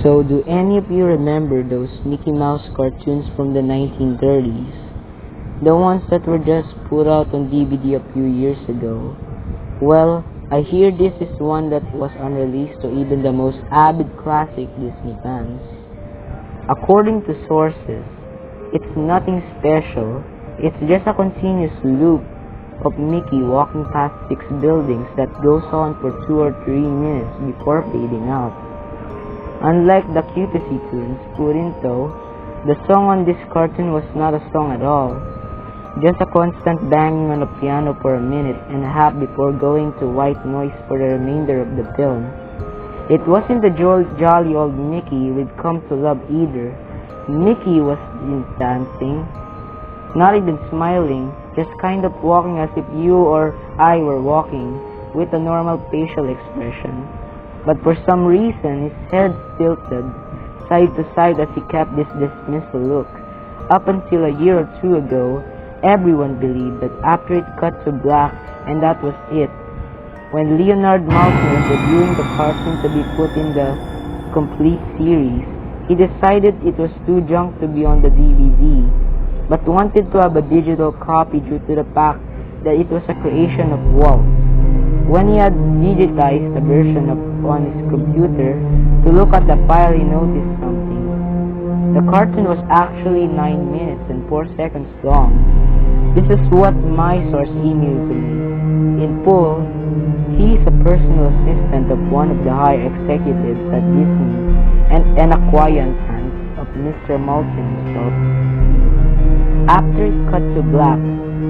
So, do any of you remember those Mickey Mouse cartoons from the 1930s? The ones that were just put out on DVD a few years ago? Well, I hear this is one that was unreleased to even the most avid classic Disney fans. According to sources, it's nothing special. It's just a continuous loop of Mickey walking past 6 buildings that goes on for 2 or 3 minutes before fading out. Unlike the Cutesy tunes put in though, the song on this cartoon was not a song at all. Just a constant banging on the piano for a minute and a half before going to white noise for the remainder of the film. It wasn't the jolly old Mickey we'd come to love either. Mickey wasn't dancing, not even smiling, just kind of walking as if you or I were walking, with a normal facial expression. But for some reason, his head tilted side to side as he kept this dismissal look. Up until a year or two ago, everyone believed that after it cut to black and that was it. When Leonard Maltin was reviewing the cartoon to be put in the complete series, he decided it was too junk to be on the DVD, but wanted to have a digital copy due to the fact that it was a creation of Walt. When he had digitized the version on his computer to look at the file, he noticed something. The cartoon was actually 9 minutes and 4 seconds long. This is what my source emailed to me. In full, he is a personal assistant of one of the higher executives at Disney and an acquaintance of Mr. Maltin himself. After it cut to black,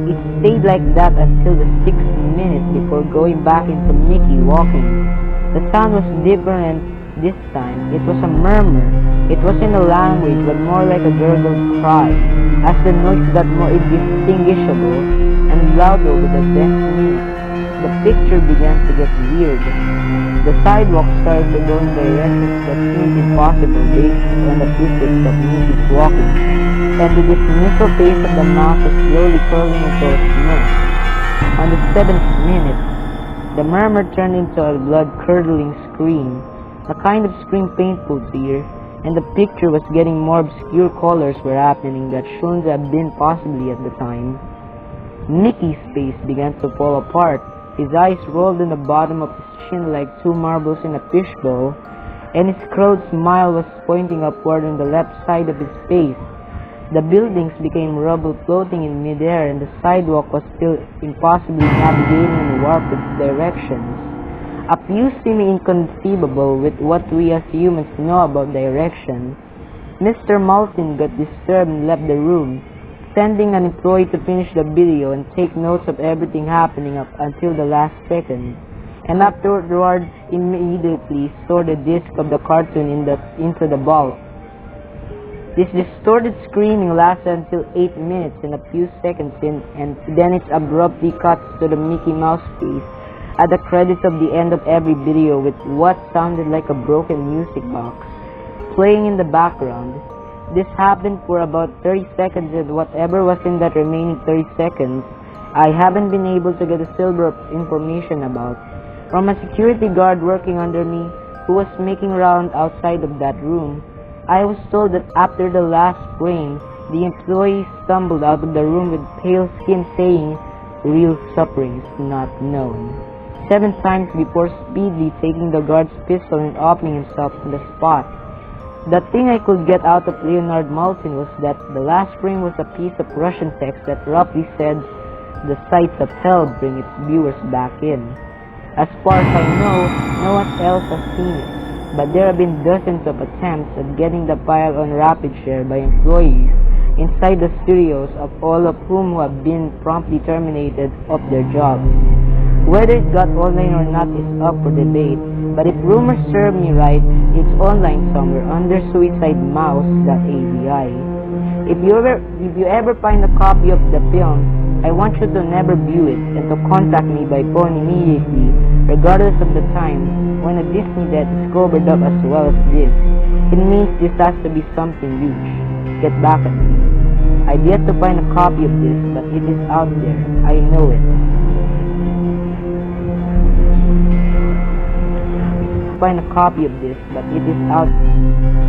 it stayed like that until the 6th minute before going back into Mickey walking. The sound was different this time. It was a murmur. It wasn't a language, but more like a gurgled cry, as the noise got more indistinguishable and louder with the next minute. The picture began to get weird. The sidewalk started to go in directions that seemed impossible based on the physics of Mickey's walking, and the dismissal pace of the mouse was slowly curling into a smirk. On the 7th minute, the murmur turned into a blood-curdling scream, a kind of scream painful to hear, and the picture was getting more obscure colors were happening that shouldn't have been possibly at the time. Mickey's face began to fall apart. His eyes rolled in the bottom of his chin like 2 marbles in a fishbowl, and his curled smile was pointing upward on the left side of his face. The buildings became rubble floating in midair, and the sidewalk was still impossibly navigating in warped directions. A few seem inconceivable with what we as humans know about direction. Mr. Maltin got disturbed and left the room, sending an employee to finish the video and take notes of everything happening up until the last second, and afterward immediately stored the disc of the cartoon into the vault. This distorted screaming lasted until 8 minutes and a few seconds in, and then it abruptly cuts to the Mickey Mouse face at the credits of the end of every video with what sounded like a broken music box playing in the background. This happened for about 30 seconds, and whatever was in that remaining 30 seconds, I haven't been able to get a silver of information about. From a security guard working under me, who was making round outside of that room, I was told that after the last frame, the employee stumbled out of the room with pale skin saying, "Real suffering is not known," 7 times before speedily taking the guard's pistol and opening himself on the spot. The thing I could get out of Leonard Maltin was that the last frame was a piece of Russian text that roughly said, "The sights of hell bring its viewers back in." As far as I know, no one else has seen it, but there have been dozens of attempts at getting the file on rapid share by employees inside the studios, of all of whom have been promptly terminated of their jobs. Whether it got online or not is up for debate, but if rumors serve me right, it's online somewhere under SuicideMouse.Avi. If you ever find a copy of the film, I want you to never view it and to contact me by phone immediately, regardless of the time, when a Disney death is covered up as well as this. It means this has to be something huge. Get back at me. I've yet to find a copy of this, but it is out there. I know it. find a copy of this, but it is out.